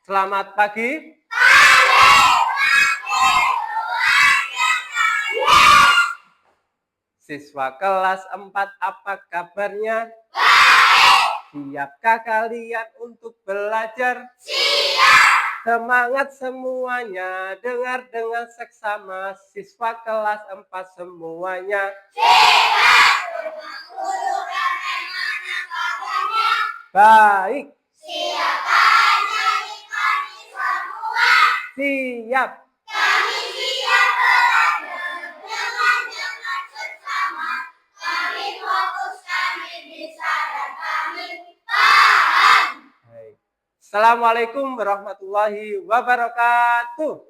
Selamat pagi. Siswa kelas 4, apa kabarnya? Siapkah kalian untuk belajar? Siap! Semangat semuanya, dengar dengan seksama, siswa kelas 4 semuanya. Siap! Baik. Siapkan nyanyi kami semua. Siap. Kami siap belajar dengan seksama. Kami fokus, kami bisa, dan kami paham. Baik. Assalamualaikum warahmatullahi wabarakatuh.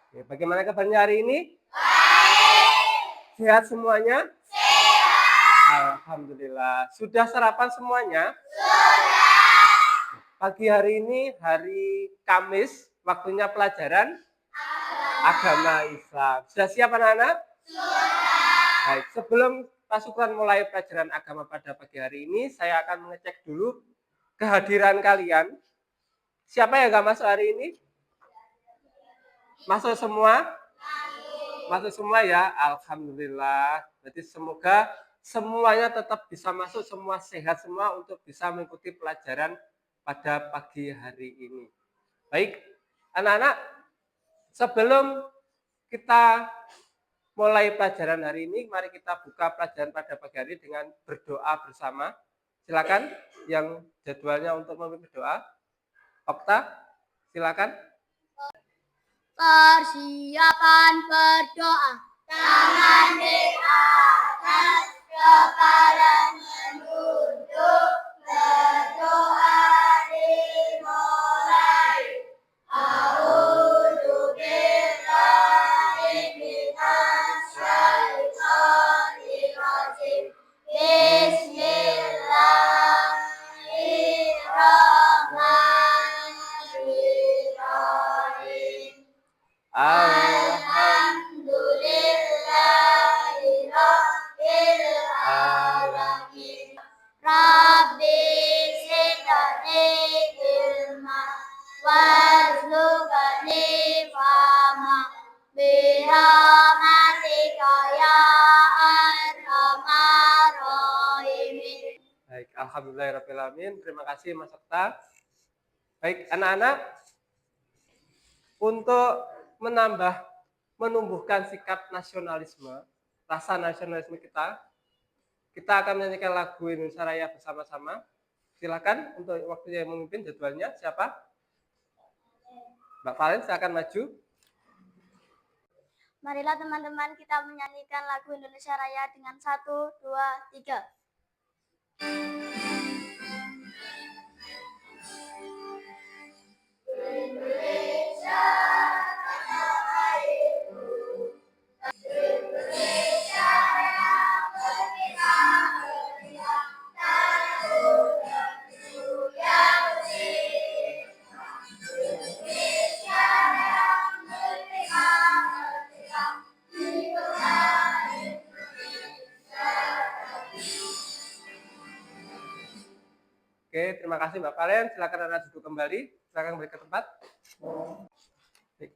Oke, bagaimana kabarnya hari ini? Baik. Sehat semuanya? Sehat. Alhamdulillah. Sudah sarapan semuanya? Sudah. Pagi hari ini hari Kamis, waktunya pelajaran Agama Islam. Sudah siap anak-anak? Sudah. Baik, sebelum Pak Sukron mulai pelajaran agama pada pagi hari ini, saya akan mengecek dulu kehadiran kalian. Siapa yang nggak masuk hari ini? Masuk semua? Masuk semua ya? Alhamdulillah. Jadi semoga semuanya tetap bisa masuk, semua sehat semua untuk bisa mengikuti pelajaran pada pagi hari ini. Baik, anak-anak, sebelum kita mulai pelajaran hari ini, mari kita buka pelajaran pada pagi hari dengan berdoa bersama. Silakan yang jadwalnya untuk memimpin doa. Okta, silakan. Persiapan berdoa. Tangan di atas, kepala menunduk, berdoa dimulai. A'udzu billahi minasy syaithanir rajim. Bismillahirrahmanirrahim. Alhamdulillahirabbil alamin. Rabbi zidni ilma warzuqni fahma birahmatika ya arhamar rahimin. Baik, alhamdulillahirabbil alamin. Terima kasih Mas Okta. Baik, anak-anak, untuk menumbuhkan sikap nasionalisme, rasa nasionalisme kita akan menyanyikan lagu Indonesia Raya bersama-sama. Silakan untuk waktunya yang memimpin jadwalnya siapa? Mbak Valen, silakan maju. Marilah teman-teman kita menyanyikan lagu Indonesia Raya dengan 1, 2, 3. Indonesia tanah airku, Indonesia yang merdeka, tanahku negeriku yang cinta. Indonesia yang merdeka, hiduplah Indonesia. Oke, terima kasih Mbak Valen. Silakan anak duduk kembali. Silakan balik ke tempat.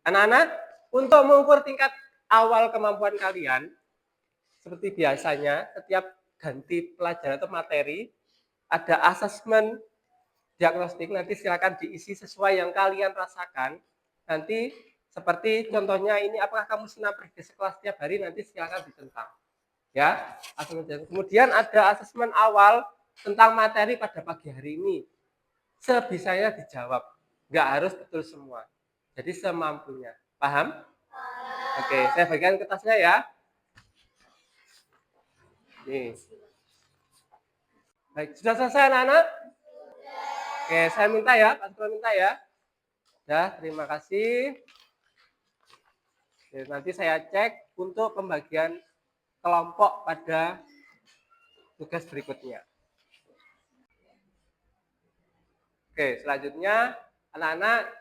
Anak-anak, untuk mengukur tingkat awal kemampuan kalian, seperti biasanya, setiap ganti pelajaran atau materi, ada asesmen diagnostik, nanti silakan diisi sesuai yang kalian rasakan. Nanti seperti contohnya ini, apakah kamu senang pergi sekolah setiap hari, nanti silakan ditentang. Ya, kemudian ada asesmen awal tentang materi pada pagi hari ini. Sebisanya dijawab, nggak harus betul semua. Jadi semampunya. Paham? Oke, saya bagikan kertasnya ya. Nih. Baik, sudah selesai anak-anak? Oke, saya minta ya, Pak Sukron minta ya. Ya, terima kasih. Oke, nanti saya cek untuk pembagian kelompok pada tugas berikutnya. Oke, selanjutnya anak-anak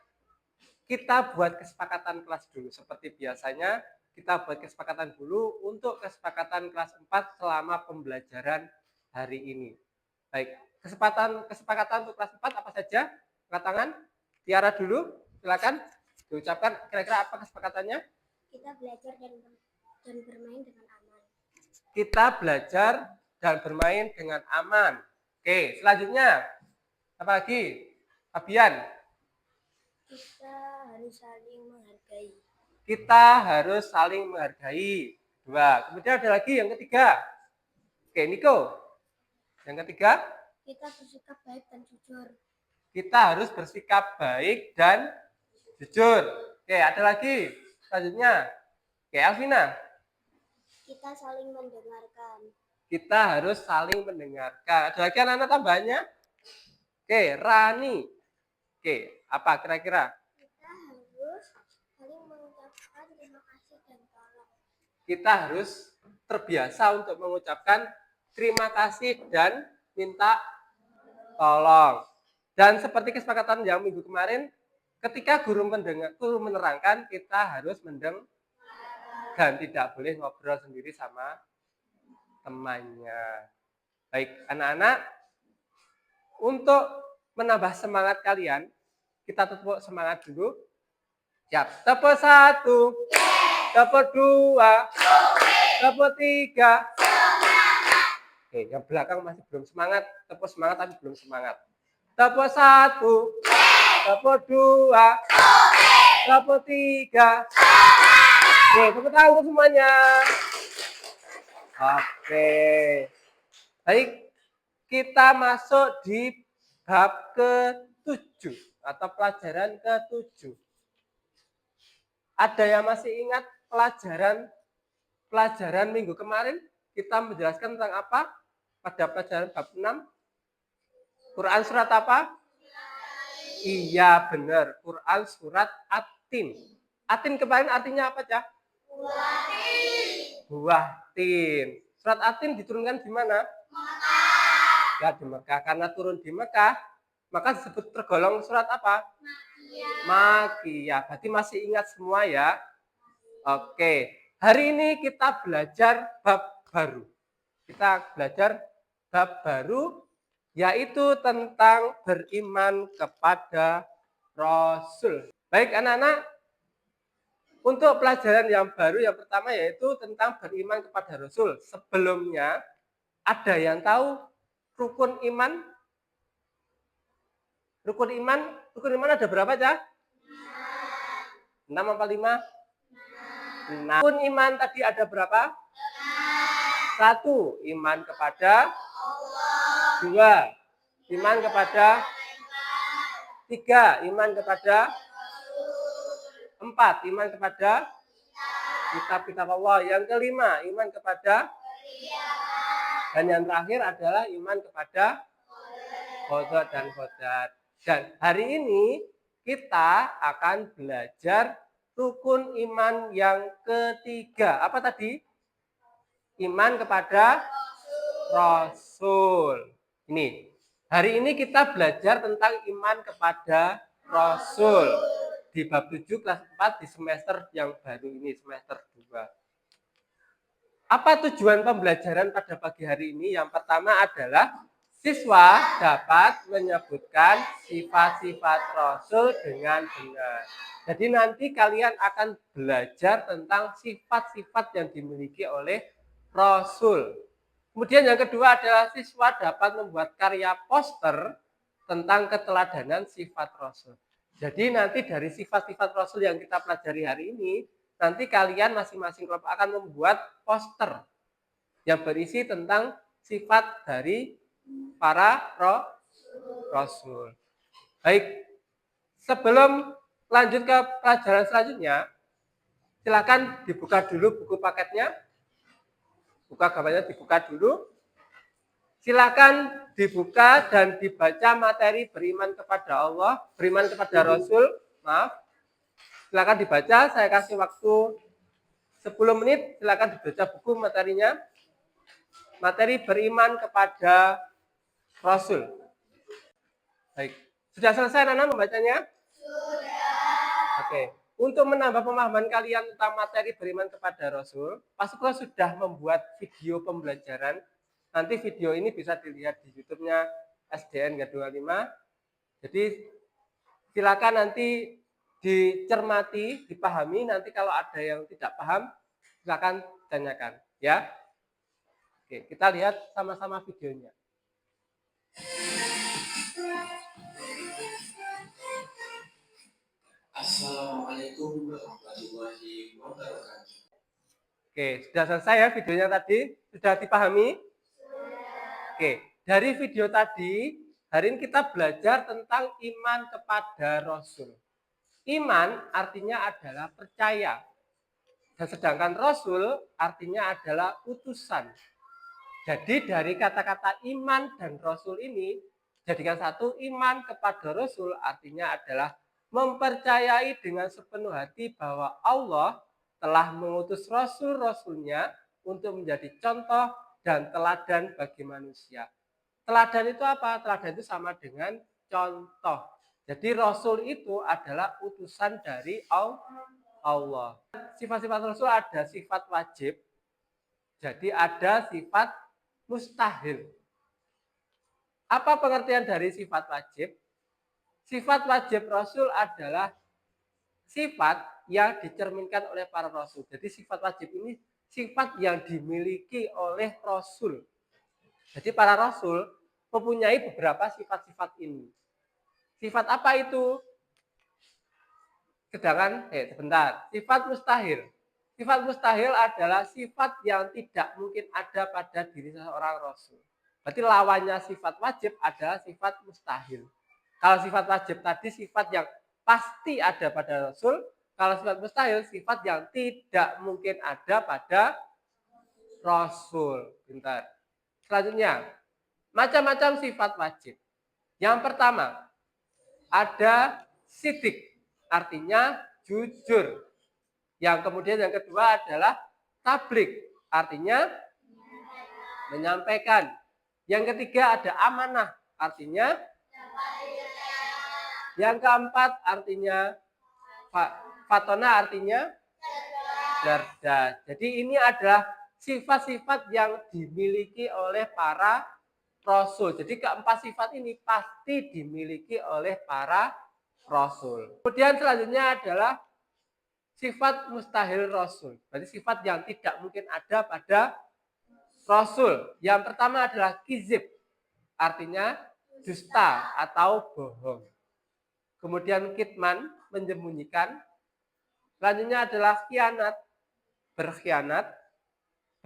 kita buat kesepakatan kelas dulu. Seperti biasanya kita buat kesepakatan dulu untuk kesepakatan kelas 4 selama pembelajaran hari ini. Baik, kesepakatan untuk kelas 4 apa saja? Angkat tangan. Tiara dulu, silakan diucapkan kira-kira apa kesepakatannya? Kita belajar dan bermain dengan aman. Kita belajar dan bermain dengan aman. Oke, selanjutnya apa lagi? Fabian. Kita harus saling menghargai. Kita harus saling menghargai. 2. Kemudian ada lagi yang ketiga. Oke, Niko. Yang ketiga. Kita bersikap baik dan jujur. Kita harus bersikap baik dan jujur. Oke, ada lagi. Selanjutnya. Oke, Alvina. Kita saling mendengarkan. Kita harus saling mendengarkan. Ada lagi anak-anak tambahannya? Oke, Rani. Oke, apa kira-kira? Kita harus saling mengucapkan terima kasih dan tolong. Kita harus terbiasa untuk mengucapkan terima kasih dan minta tolong. Dan seperti kesepakatan yang minggu kemarin, ketika guru menerangkan, kita harus mendengar dan tidak boleh ngobrol sendiri sama temannya. Baik, anak-anak, untuk menambah semangat kalian, kita tepuk semangat dulu. Siap. Tepuk 1, tepuk 2, tepuk 3. Oke, yang belakang masih belum semangat. Tepuk semangat tapi belum semangat. Tepuk 1, tepuk 2, tepuk 3. Oke, tepuk tangan untuk semuanya. Oke. Baik, kita masuk di bab ke-7 atau pelajaran ke-7. Ada yang masih ingat pelajaran minggu kemarin? Kita menjelaskan tentang apa? Pada pelajaran bab 6. Quran surat apa? Iya, benar. Quran surat At-Tin. At-Tin kemarin artinya apa, Cah? Buah tin. Buah tin. Surat At-Tin diturunkan di mana? Mekah. Ya, di Mekah. Karena turun di Mekah, maka disebut tergolong surat apa? Makiyah. Berarti masih ingat semua ya? Oke. Hari ini kita belajar bab baru. Kita belajar bab baru, yaitu tentang beriman kepada Rasul. Baik anak-anak, untuk pelajaran yang baru yang pertama yaitu tentang beriman kepada Rasul. Sebelumnya, ada yang tahu rukun iman? Rukun iman ada berapa, Cah? 6 apa 5? 6. Rukun iman tadi ada berapa? 1. Iman kepada Allah. 2. Iman kepada 3. Iman kepada 4. Iman kepada kitab-kitab Allah. Yang kelima, iman kepada dan yang terakhir adalah iman kepada qadar dan qadar. Dan hari ini kita akan belajar rukun iman yang ketiga. Apa tadi? Iman kepada Rasul. Ini. Hari ini kita belajar tentang iman kepada Rasul. Di bab 7 kelas 4 di semester yang baru ini, semester 2. Apa tujuan pembelajaran pada pagi hari ini? Yang pertama adalah siswa dapat menyebutkan sifat-sifat Rasul dengan benar. Jadi nanti kalian akan belajar tentang sifat-sifat yang dimiliki oleh Rasul. Kemudian yang kedua adalah siswa dapat membuat karya poster tentang keteladanan sifat Rasul. Jadi nanti dari sifat-sifat Rasul yang kita pelajari hari ini, nanti kalian masing-masing kelompok akan membuat poster yang berisi tentang sifat dari para Rasul. Baik, sebelum lanjut ke pelajaran selanjutnya, silakan dibuka dulu buku paketnya. Buka gambarnya dibuka dulu. Silakan dibuka dan dibaca materi beriman kepada Allah, beriman kepada Rasul. Maaf. Silakan dibaca, saya kasih waktu 10 menit, silakan dibaca buku materinya. Materi beriman kepada Rasul. Baik. Sudah selesai anak-anak membacanya? Sudah. Oke. untuk menambah pemahaman kalian tentang materi beriman kepada Rasul, Pak Sukro sudah membuat video pembelajaran. Nanti video ini bisa dilihat di YouTube-nya SDN G25. Jadi silakan nanti dicermati, dipahami. Nanti kalau ada yang tidak paham, silakan tanyakan, ya. Oke, kita lihat sama-sama videonya. Assalamualaikum warahmatullahi wabarakatuh. Oke, sudah selesai ya videonya tadi? Sudah dipahami? Oke, dari video tadi, hari ini kita belajar tentang iman kepada Rasul. Iman artinya adalah percaya. Dan sedangkan Rasul artinya adalah utusan. Jadi dari kata-kata iman dan Rasul ini, jadikan satu, iman kepada Rasul artinya adalah mempercayai dengan sepenuh hati bahwa Allah telah mengutus Rasul-Rasulnya untuk menjadi contoh dan teladan bagi manusia. Teladan itu apa? Teladan itu sama dengan contoh. Jadi Rasul itu adalah utusan dari Allah. Sifat-sifat Rasul ada sifat wajib, jadi ada sifat mustahil. Apa pengertian dari sifat wajib? Sifat wajib Rasul adalah sifat yang dicerminkan oleh para Rasul. Jadi sifat wajib ini sifat yang dimiliki oleh Rasul. Jadi para Rasul mempunyai beberapa sifat-sifat ini. Sifat apa itu? Sedangkan, sebentar, sifat mustahil. Sifat mustahil adalah sifat yang tidak mungkin ada pada diri seorang Rasul. Berarti lawannya sifat wajib adalah sifat mustahil. Kalau sifat wajib tadi sifat yang pasti ada pada Rasul. Kalau sifat mustahil sifat yang tidak mungkin ada pada Rasul. Bentar. Selanjutnya, macam-macam sifat wajib. Yang pertama, ada sidik, artinya jujur. Yang kemudian yang kedua adalah tablik, artinya menyampaikan. Yang ketiga ada amanah, artinya yang keempat artinya fatona, artinya cerdas. Jadi ini adalah sifat-sifat yang dimiliki oleh para Rasul. Jadi keempat sifat ini pasti dimiliki oleh para Rasul. Kemudian selanjutnya adalah sifat mustahil Rasul. Berarti sifat yang tidak mungkin ada pada Rasul. Yang pertama adalah kizib, artinya dusta atau bohong. Kemudian kitman, menyembunyikan. Selanjutnya adalah khianat, berkhianat.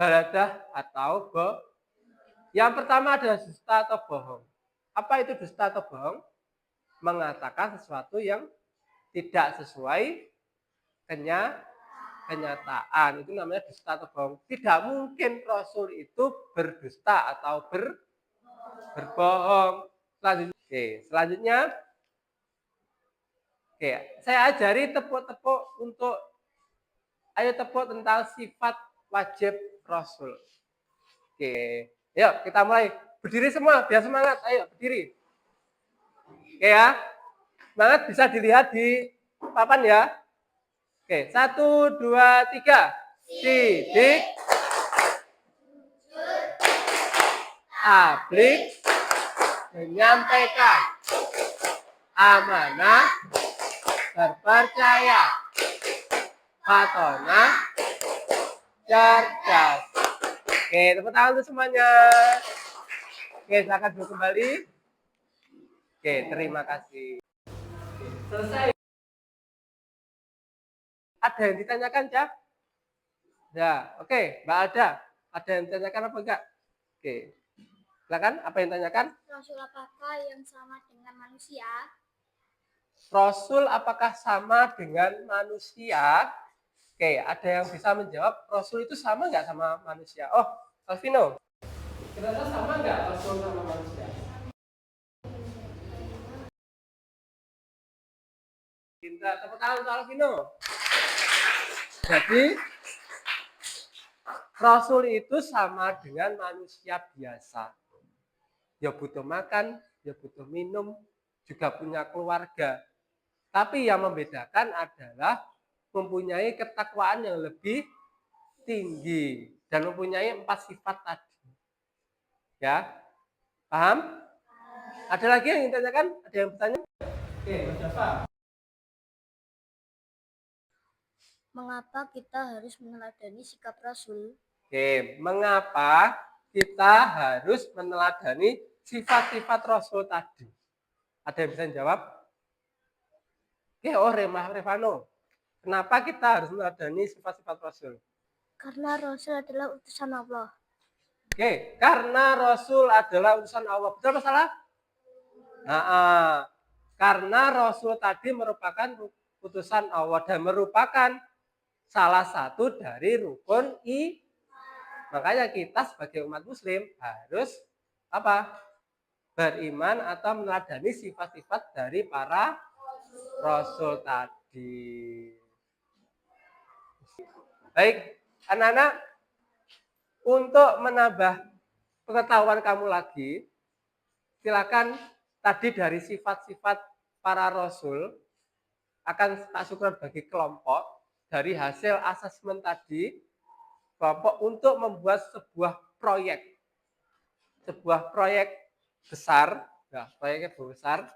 Baladah atau bohong. Yang pertama adalah dusta atau bohong. Apa itu dusta atau bohong? Mengatakan sesuatu yang tidak sesuai kenyataan. Itu namanya dusta atau bohong. Tidak mungkin Rasul itu berdusta atau berbohong. Selanjutnya, saya ajari tepuk-tepuk untuk, ayo tepuk tentang sifat wajib Rasul. Yuk kita mulai. Berdiri semua, biar semangat. Ayo berdiri. Oke ya. Semangat, bisa dilihat di papan ya. Oke, 1, 2, 3. Sidik, tablik, menyampaikan, amanah, terpercaya, fatona, cerdas. Oke, tepuk tangan untuk semuanya. Oke, silakan duduk kembali. Oke, terima kasih. Selesai. Ada yang ditanyakan, Cak? Ya, oke, Mbak Ada. Ada yang ditanyakan apa enggak? Oke. Silakan, apa yang ditanyakan? Rasul apakah yang sama dengan manusia? Rasul apakah sama dengan manusia? Oke, ada yang bisa menjawab Rasul itu sama nggak sama manusia? Oh, Alvino. Kira-kira sama nggak Rasul sama manusia? Minta tepuk tangan untuk Alvino. Jadi, Rasul itu sama dengan manusia biasa. Ya butuh makan, ya butuh minum, juga punya keluarga. Tapi yang membedakan adalah mempunyai ketakwaan yang lebih tinggi dan mempunyai 4 sifat tadi. Ya, paham? Ada lagi yang ditanyakan? Ada yang bertanya? Oke, Mas Java. Mengapa kita harus meneladani sikap Rasul? Oke, mengapa kita harus meneladani sifat-sifat Rasul tadi? Ada yang bisa jawab? Oke, Revano. Kenapa kita harus meneladani sifat-sifat Rasul? Karena Rasul adalah utusan Allah. Oke, karena Rasul adalah utusan Allah. Betul apa salah? Karena Rasul tadi merupakan utusan Allah dan merupakan salah satu dari rukun I. Makanya kita sebagai umat muslim harus apa? Beriman atau meneladani sifat-sifat dari para Rasul tadi. Baik, anak-anak, untuk menambah pengetahuan kamu lagi, silakan tadi dari sifat-sifat para Rasul akan tak syukur bagi kelompok dari hasil asesmen tadi, kelompok untuk membuat sebuah proyek besar, nah, proyeknya besar.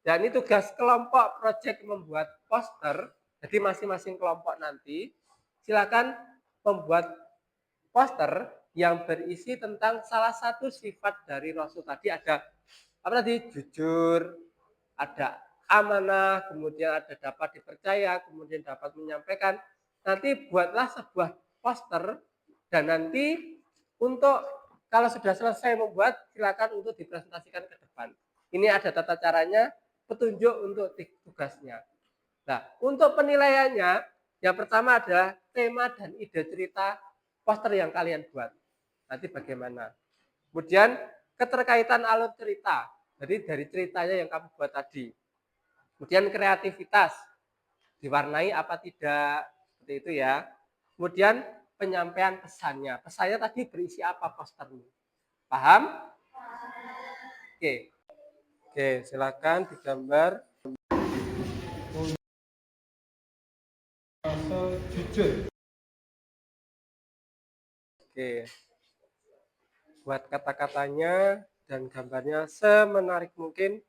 Dan ini tugas kelompok proyek membuat poster. Jadi masing-masing kelompok nanti silakan membuat poster yang berisi tentang salah satu sifat dari Rasul tadi. Ada apa tadi? Jujur, ada amanah, kemudian ada dapat dipercaya, kemudian dapat menyampaikan. Nanti buatlah sebuah poster dan nanti untuk kalau sudah selesai membuat, silakan untuk dipresentasikan ke depan. Ini ada tata caranya, petunjuk untuk tugasnya. Nah, untuk penilaiannya, yang pertama adalah tema dan ide cerita poster yang kalian buat. Nanti bagaimana. Kemudian keterkaitan alur cerita. Jadi dari ceritanya yang kamu buat tadi. Kemudian kreativitas. Diwarnai apa tidak. Seperti itu ya. Kemudian penyampaian pesannya. Pesannya tadi berisi apa posternya? Paham? Oke. Oke, silakan digambar. Jujur. Oke. Buat kata-katanya dan gambarnya semenarik mungkin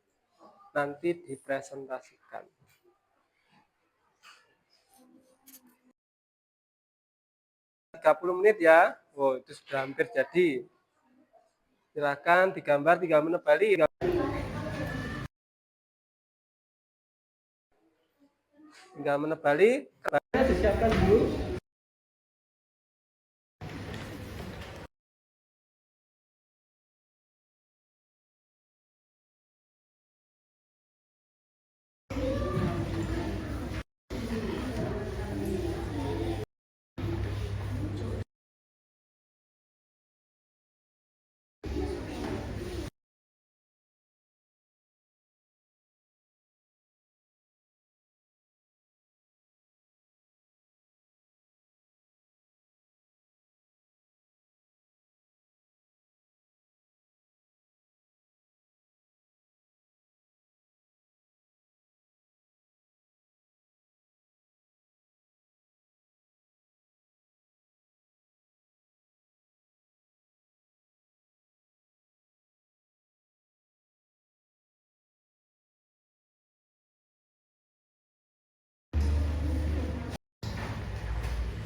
nanti dipresentasikan. menit ya. Oh, itu sudah hampir jadi. Silakan digambar 3 menit balik. Tinggal menebali, gambarnya disiapkan dulu.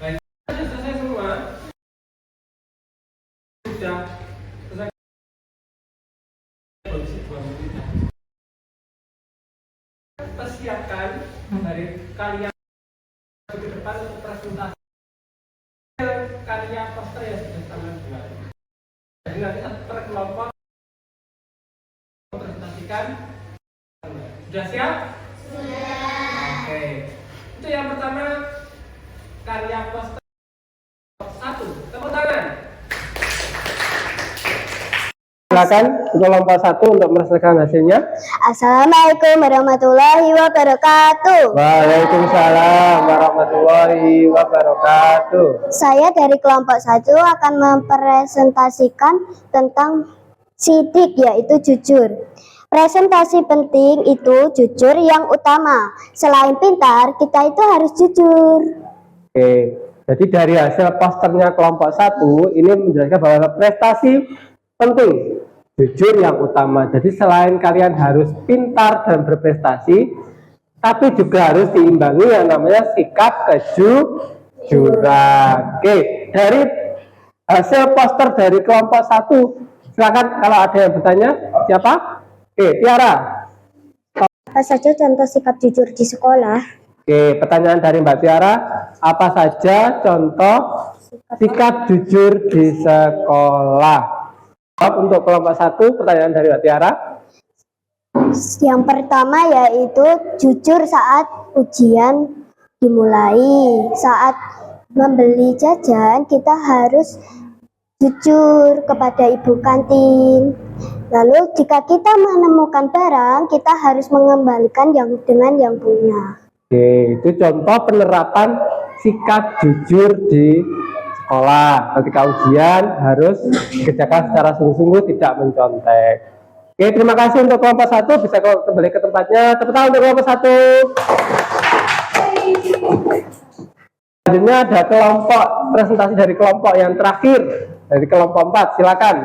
Baik, sudah selesai semua. Sudah selesai. Persiapkan dari kalian ke depan untuk presentasi karya poster yang sudah kalian buat. Jadi nanti per kelompok presentasikan. Sudah siap? Sudah. Oke. Itu yang pertama, karya poster 1. Tepuk tangan. Silakan kelompok 1 untuk merasakan hasilnya. Assalamualaikum warahmatullahi wabarakatuh. Waalaikumsalam warahmatullahi wabarakatuh. Saya dari kelompok 1 akan mempresentasikan tentang sidik, yaitu jujur. Presentasi penting itu jujur yang utama. Selain pintar, kita itu harus jujur. Oke, jadi dari hasil posternya kelompok 1 ini menjelaskan bahwa prestasi penting, jujur yang utama. Jadi selain kalian harus pintar dan berprestasi, tapi juga harus diimbangi yang namanya sikap kejujuran. Oke, dari hasil poster dari kelompok 1, silakan kalau ada yang bertanya, siapa? Oke, Tiara. Apa saja contoh sikap jujur di sekolah? Oke, pertanyaan dari Mbak Tiara, apa saja contoh sikap jujur di sekolah? Untuk kelompok 1, pertanyaan dari Mbak Tiara. Yang pertama yaitu jujur saat ujian dimulai. Saat membeli jajan, kita harus jujur kepada ibu kantin. Lalu jika kita menemukan barang, kita harus mengembalikan dengan yang punya. Oke, itu contoh penerapan sikap jujur di sekolah. Ketika ujian harus dikerjakan secara sungguh-sungguh, tidak mencontek. Oke, terima kasih untuk kelompok 1. Bisa kembali ke tempatnya. Tepuk tangan untuk kelompok 1. Selanjutnya ada kelompok presentasi dari kelompok yang terakhir, dari kelompok 4. Silakan.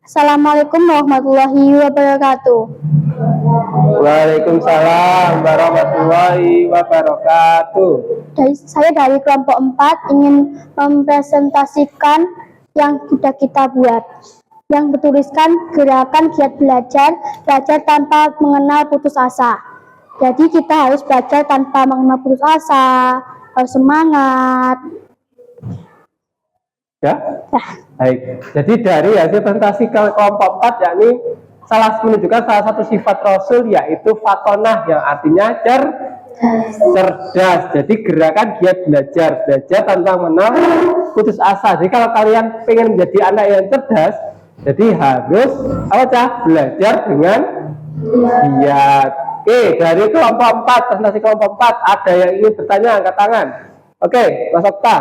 Assalamualaikum warahmatullahi wabarakatuh. Waalaikumsalam warahmatullahi wabarakatuh. Saya dari kelompok 4 ingin mempresentasikan yang sudah kita buat. Yang bertuliskan gerakan giat belajar tanpa mengenal putus asa. Jadi kita harus belajar tanpa mengenal putus asa, harus semangat. Ya? Baik. Jadi dari hasil presentasi kelompok 4 yakni menunjukkan salah satu sifat Rasul yaitu fatonah yang artinya cerdas. Jadi gerakan giat belajar tanpa mengenal putus asa. Jadi kalau kalian pengen menjadi anak yang cerdas, jadi harus belajar dengan giat. Oke, dari kelompok 4, presentasi kelompok 4, ada yang ingin bertanya, angkat tangan. Oke, Mas Okta.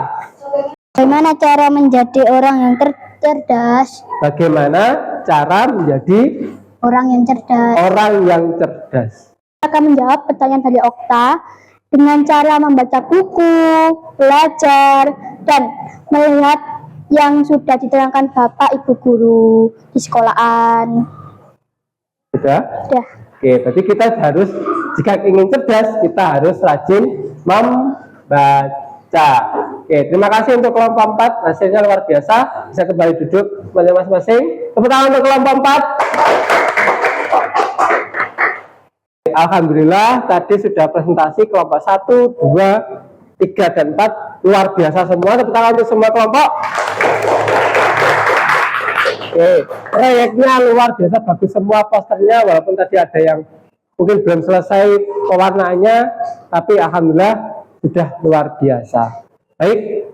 Bagaimana cara menjadi orang yang cerdas? Bagaimana cara menjadi Orang yang cerdas. orang yang cerdas? Akan menjawab pertanyaan dari Okta dengan cara membaca buku, belajar, dan melihat yang sudah diterangkan Bapak Ibu guru di sekolahan. Sudah? Sudah. Oke, berarti kita harus, jika ingin cerdas, kita harus rajin membaca. Oke, terima kasih untuk kelompok 4, hasilnya luar biasa. Bisa kembali duduk masing-masing. Tepuk tangan untuk kelompok 4. Alhamdulillah tadi sudah presentasi kelompok 1, 2, 3, dan 4. Luar biasa semua. Tepuk tangan untuk semua kelompok. Oke, proyeknya luar biasa, bagus semua posternya, walaupun tadi ada yang mungkin belum selesai pewarnaannya, tapi alhamdulillah sudah luar biasa. Baik,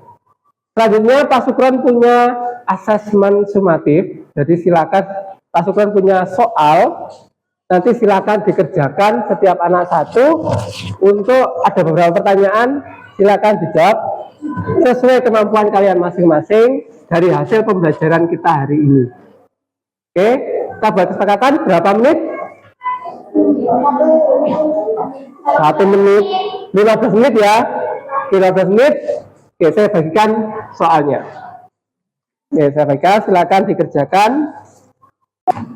selanjutnya Pak Sukron punya asesmen sumatif, jadi silakan Pak Sukron punya soal, nanti silakan dikerjakan setiap anak satu. Untuk ada beberapa pertanyaan, silakan dijawab sesuai kemampuan kalian masing-masing dari hasil pembelajaran kita hari ini. Oke, kita buat kesepakatan berapa menit? 1 menit, 15 menit ya. 15 menit. Oke, saya bagikan soalnya. Oke, saya bagikan, silakan dikerjakan.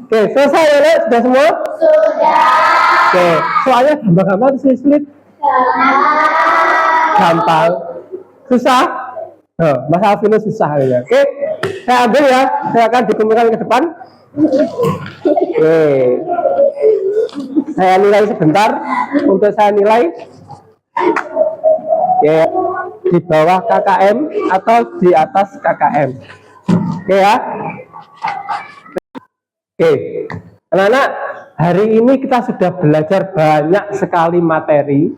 Oke, selesai ya, sudah semua? Sudah. Oke, soalnya gampang-gampang atau sulit-sulit? Gampang. Susah? Oh, Mas Alvino susah ya. Oke, saya ambil ya, saya akan dikumpulkan ke depan. Oke, saya nilai sebentar. Untuk saya nilai, oke, di bawah KKM atau di atas KKM. Oke ya. Oke, anak-anak, hari ini kita sudah belajar banyak sekali materi.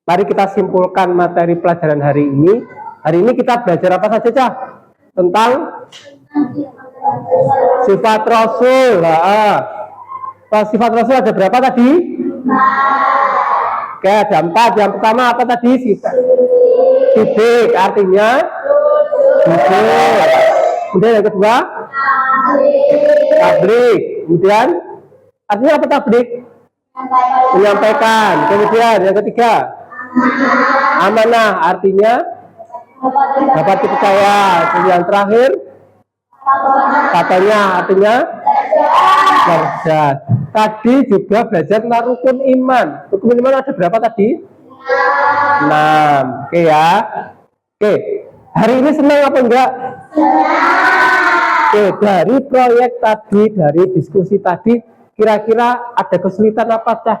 Mari kita simpulkan materi pelajaran hari ini. Hari ini kita belajar apa saja, Cah? Tentang sifat Rasul. Sifat Rasul ada berapa tadi? 4. Oke, ada 4. Yang pertama apa tadi? Sifat sidik, artinya jujur. Kemudian yang kedua tablik. Kemudian Artinya apa tablik? Menyampaikan. Kemudian yang ketiga, amanah, artinya dapat dipercaya. Yang terakhir, katanya, artinya belajar. Tadi juga belajar tentang rukun iman. Rukun iman ada berapa tadi? 6. Oke ya. Oke. Hari ini senang apa enggak? Oke, dari proyek tadi, dari diskusi tadi, kira-kira ada kesulitan apa, Cah?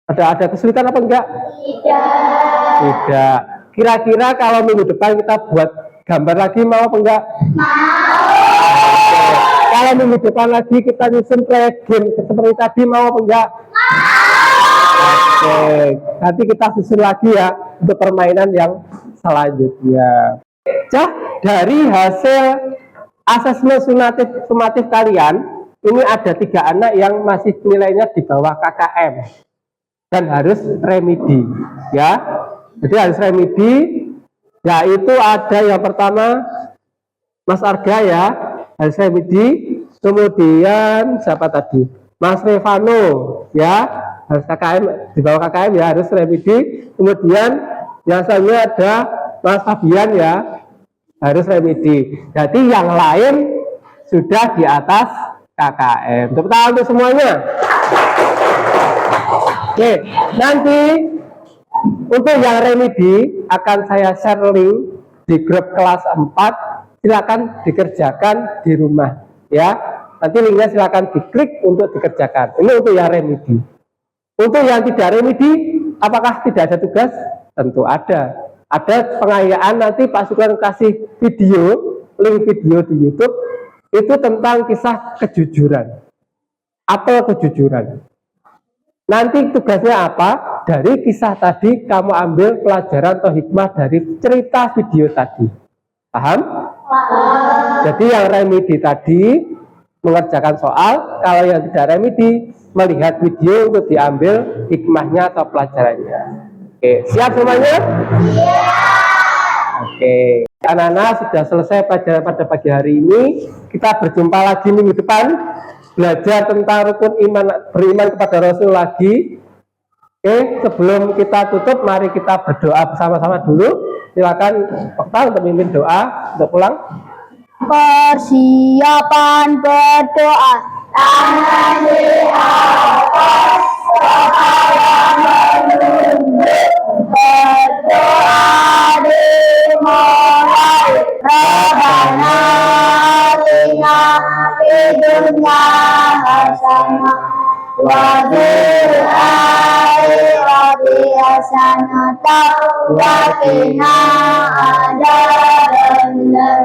Ada kesulitan apa enggak? Tidak. Kira-kira kalau minggu depan kita buat gambar lagi, mau apa enggak? Oke. Kalau minggu depan lagi kita nyusun proyek game seperti tadi, mau apa enggak? Oke. Nanti kita susun lagi ya untuk permainan yang selanjutnya. Cah, dari hasil asesmen sumatif kalian, ini ada 3 anak yang masih nilainya di bawah KKM dan harus remedi, ya. Jadi harus remedi, yaitu ada yang pertama Mas Arga ya, harus remedi. Kemudian siapa tadi? Mas Revano ya, harus KKM, di bawah KKM ya, harus remedi. Kemudian yang selanjutnya ada Mas Fabian ya, harus remedi. Jadi yang lain sudah di atas KKM. Tepuk tangan untuk semuanya. Oke, nanti untuk yang remedi akan saya share link di grup kelas 4. Silakan dikerjakan di rumah ya. Nanti linknya silakan diklik untuk dikerjakan. Ini untuk yang remedi. Untuk yang tidak remedi, apakah tidak ada tugas? Tentu ada. Ada pengayaan, nanti Pak Sukran kasih video, link video di YouTube, itu tentang kisah kejujuran. Apel kejujuran. Nanti tugasnya apa? Dari kisah tadi kamu ambil pelajaran atau hikmah dari cerita video tadi. Paham? Jadi yang remedi tadi mengerjakan soal, kalau yang tidak remedi melihat video untuk diambil hikmahnya atau pelajarannya. Oke, siap semuanya? Iya. Oke, anak-anak sudah selesai pelajaran pada pagi hari ini. Kita berjumpa lagi minggu depan, belajar tentang rukun iman, beriman kepada Rasul lagi. Oke, sebelum kita tutup, mari kita berdoa bersama-sama dulu. Silakan Okta untuk memimpin doa untuk pulang. Persiapan berdoa. Tangan di atas, kepala menunduk, berdoa dimulai. Rabbana atina fid dunya hasanah wa fil akhirati hasanah wa qina adzabannar.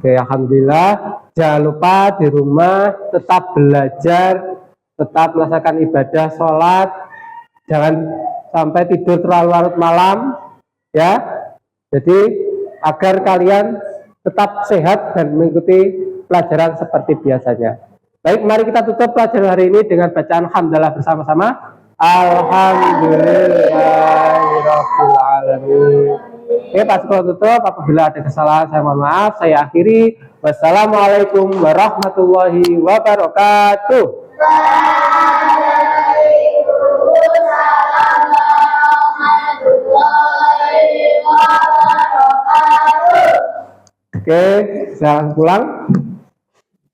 Oke, alhamdulillah. Jangan lupa di rumah tetap belajar, tetap melaksanakan ibadah sholat, jangan sampai tidur terlalu larut malam, ya. Jadi agar kalian tetap sehat dan mengikuti pelajaran seperti biasanya. Baik, mari kita tutup pelajaran hari ini dengan bacaan hamdalah bersama-sama. Alhamdulillahirabbil alamin. Oke, pas kalau tutup, apabila ada kesalahan saya mohon maaf. Saya akhiri. Wassalamualaikum warahmatullahi wabarakatuh. Waalaikumsalam warahmatullahi wabarakatuh. Oke, silakan pulang.